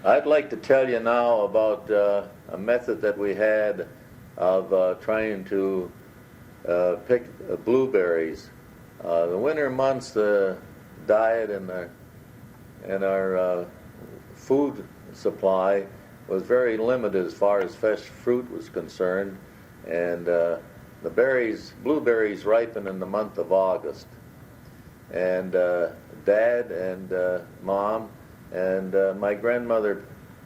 I'd like to tell you now about a method that we had of trying to pick blueberries. The winter months, the diet and our food supply was very limited as far as fresh fruit was concerned, and blueberries ripen in the month of August. And Dad and Mom and my grandmother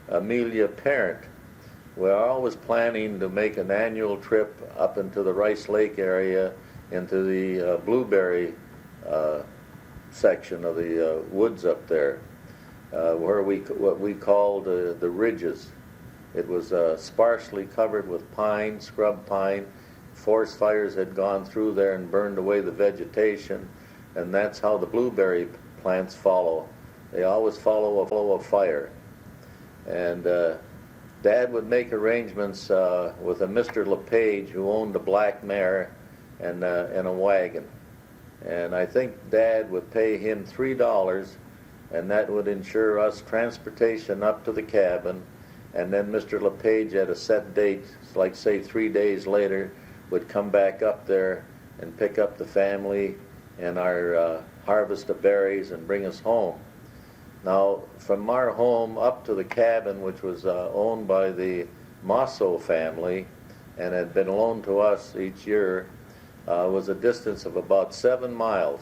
Amelia Parent were always planning to make an annual trip up into the Rice Lake area into the blueberry section of the woods up there, where what we called the ridges. It was sparsely covered with pine, scrub pine. Forest fires had gone through there and burned away the vegetation, and that's how the blueberry plants follow. They always follow a fire. And Dad would make arrangements with a Mr. LePage who owned a black mare and a wagon. And I think Dad would pay him $3, and that would ensure us transportation up to the cabin. And then Mr. LePage at a set date, like say 3 days later, would come back up there and pick up the family and our harvest of berries and bring us home. Now, from our home up to the cabin, which was owned by the Mosso family and had been loaned to us each year, was a distance of about 7 miles.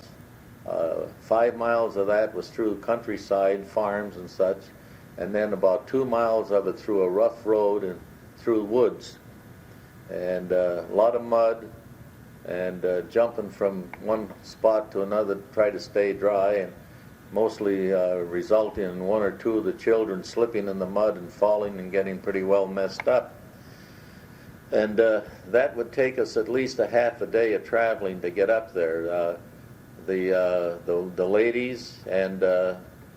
5 miles of that was through countryside, farms and such, and then about 2 miles of it through a rough road and through woods. And a lot of mud and jumping from one spot to another to try to stay dry, and mostly resulting in one or two of the children slipping in the mud and falling and getting pretty well messed up. And that would take us at least a half a day of traveling to get up there. The ladies and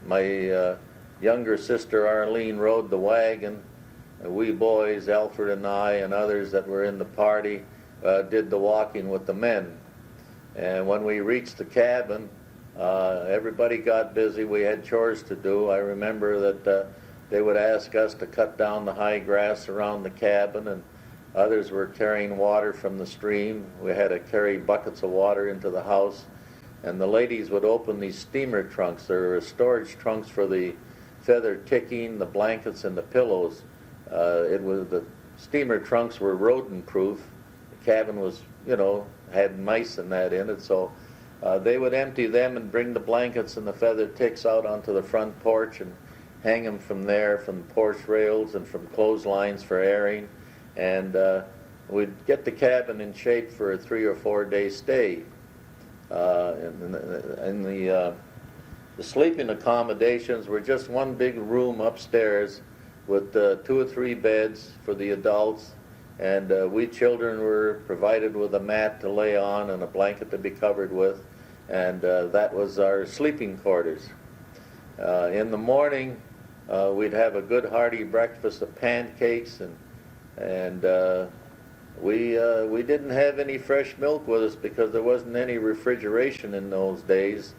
my younger sister Arlene rode the wagon. We boys, Alfred and I and others that were in the party, did the walking with the men. And when we reached the cabin, everybody got busy. We had chores to do. I remember that they would ask us to cut down the high grass around the cabin, and others were carrying water from the stream. We had to carry buckets of water into the house. And the ladies would open these steamer trunks. There were storage trunks for the feather ticking, the blankets, and the pillows. The steamer trunks were rodent-proof. The cabin was, had mice and that in it, so they would empty them and bring the blankets and the feather ticks out onto the front porch and hang them from there, from porch rails and from clotheslines for airing. And we'd get the cabin in shape for a 3 or 4 day stay. The sleeping accommodations were just one big room upstairs with 2 or 3 beds for the adults, and we children were provided with a mat to lay on and a blanket to be covered with, and that was our sleeping quarters. In the morning, we'd have a good hearty breakfast of pancakes, and we didn't have any fresh milk with us because there wasn't any refrigeration in those days.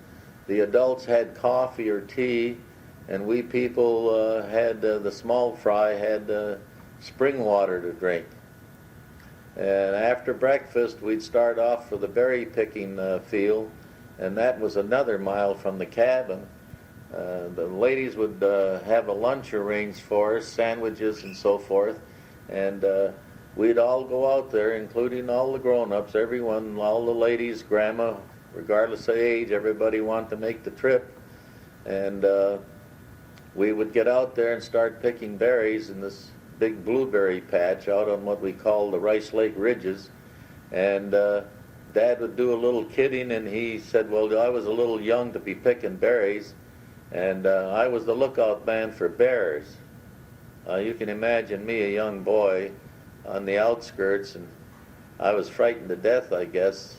The adults had coffee or tea, and we people had the small fry had spring water to drink. And after breakfast, we'd start off for the berry picking field, and that was another mile from the cabin. The ladies would have a lunch arranged for us, sandwiches and so forth, and we'd all go out there, including all the grown-ups, everyone, all the ladies, grandma, regardless of age, everybody wanted to make the trip. And we would get out there and start picking berries in this big blueberry patch out on what we call the Rice Lake Ridges. And Dad would do a little kidding, and he said, well, I was a little young to be picking berries, and I was the lookout man for bears. You can imagine me, a young boy, on the outskirts, and I was frightened to death, I guess.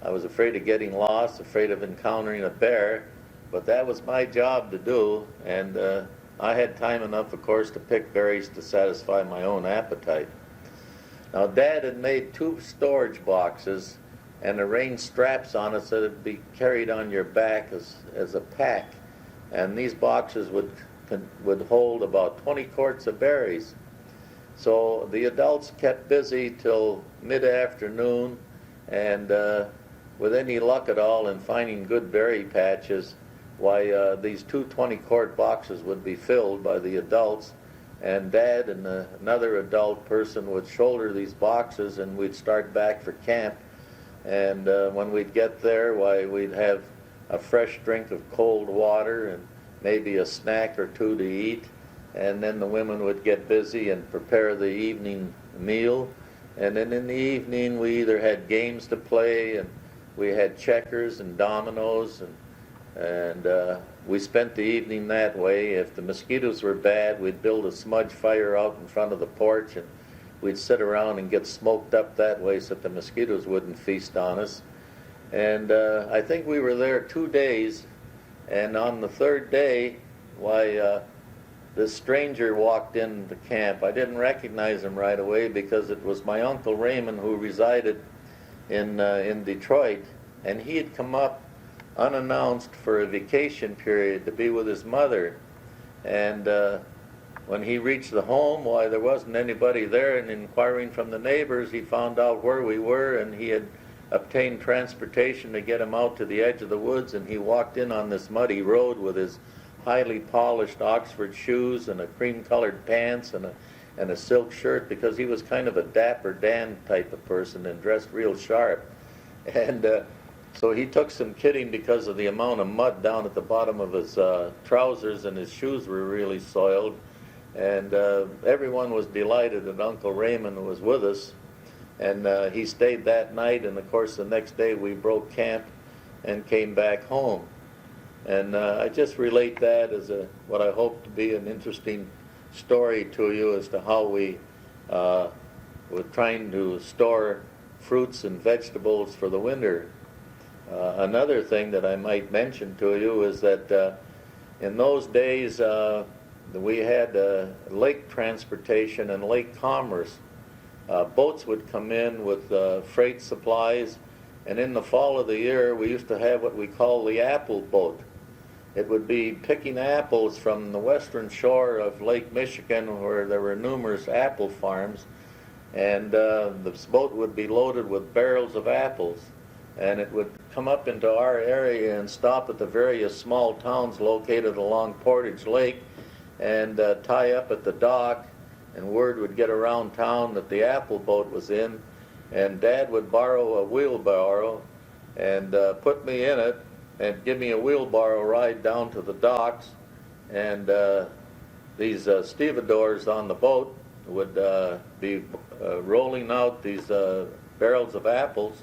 I was afraid of getting lost, afraid of encountering a bear, but that was my job to do, and I had time enough, of course, to pick berries to satisfy my own appetite. Now, Dad had made 2 storage boxes and arranged straps on it so that it'd be carried on your back as a pack, and these boxes would would hold about 20 quarts of berries. So the adults kept busy till mid-afternoon, and with any luck at all in finding good berry patches, why these two 20-quart boxes would be filled by the adults, and Dad and another adult person would shoulder these boxes, and we'd start back for camp. And when we'd get there, why, we'd have a fresh drink of cold water and maybe a snack or two to eat, and then the women would get busy and prepare the evening meal. And then in the evening we either had games to play, and we had checkers and dominoes, and we spent the evening that way. If the mosquitoes were bad, we'd build a smudge fire out in front of the porch, and we'd sit around and get smoked up that way so that the mosquitoes wouldn't feast on us. And I think we were there 2 days, and on the third day, why, this stranger walked into camp. I didn't recognize him right away because it was my Uncle Raymond, who resided in Detroit, and he had come up unannounced for a vacation period to be with his mother. And when he reached the home, why, there wasn't anybody there, and inquiring from the neighbors, he found out where we were, and he had obtained transportation to get him out to the edge of the woods, and he walked in on this muddy road with his highly polished Oxford shoes and a cream-colored pants and a silk shirt, because he was kind of a Dapper Dan type of person and dressed real sharp. And so he took some kidding because of the amount of mud down at the bottom of his trousers, and his shoes were really soiled. And everyone was delighted that Uncle Raymond was with us. And he stayed that night, and of course the next day we broke camp and came back home. And I just relate that as what I hope to be an interesting story to you as to how we were trying to store fruits and vegetables for the winter. Another thing that I might mention to you is that in those days we had lake transportation and lake commerce. Boats would come in with freight supplies, and in the fall of the year we used to have what we call the apple boat. It would be picking apples from the western shore of Lake Michigan, where there were numerous apple farms, and this boat would be loaded with barrels of apples, and it would come up into our area and stop at the various small towns located along Portage Lake and tie up at the dock, and word would get around town that the apple boat was in, and Dad would borrow a wheelbarrow and put me in it and give me a wheelbarrow ride down to the docks, and these stevedores on the boat would be rolling out these barrels of apples,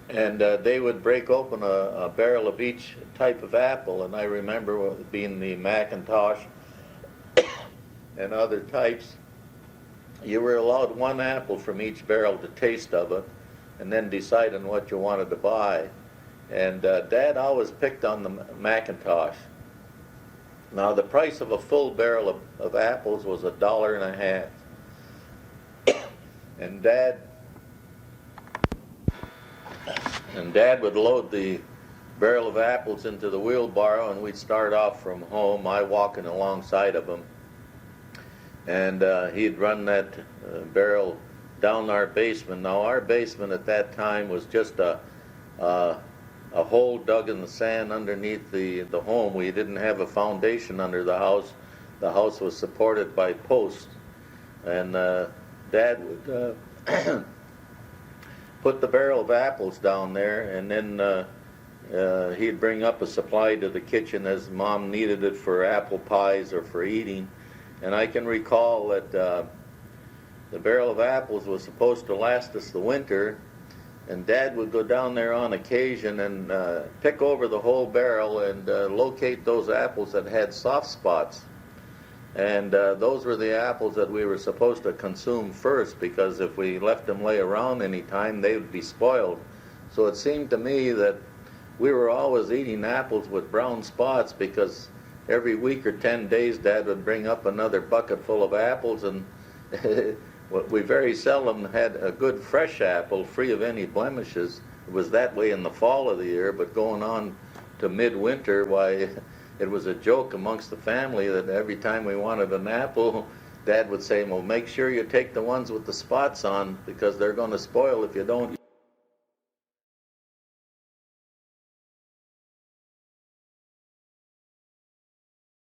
and they would break open a barrel of each type of apple, and I remember being the Macintosh and other types. You were allowed one apple from each barrel to taste of it, and then decide on what you wanted to buy. And Dad always picked on the Macintosh. Now the price of a full barrel of apples was $1.50. And Dad would load the barrel of apples into the wheelbarrow, and we'd start off from home, I walking alongside of him. And he'd run that barrel down our basement. Now our basement at that time was just a hole dug in the sand underneath the home. We didn't have a foundation under the house. The house was supported by posts. And Dad would put the barrel of apples down there, and then he'd bring up a supply to the kitchen as Mom needed it for apple pies or for eating. And I can recall that the barrel of apples was supposed to last us the winter, and Dad would go down there on occasion and pick over the whole barrel and locate those apples that had soft spots. And those were the apples that we were supposed to consume first, because if we left them lay around any time, they would be spoiled. So it seemed to me that we were always eating apples with brown spots, because every week or 10 days Dad would bring up another bucket full of apples, and we very seldom had a good fresh apple free of any blemishes. It was that way in the fall of the year, but going on to midwinter, why, it was a joke amongst the family that every time we wanted an apple, Dad would say, well, make sure you take the ones with the spots on because they're going to spoil if you don't.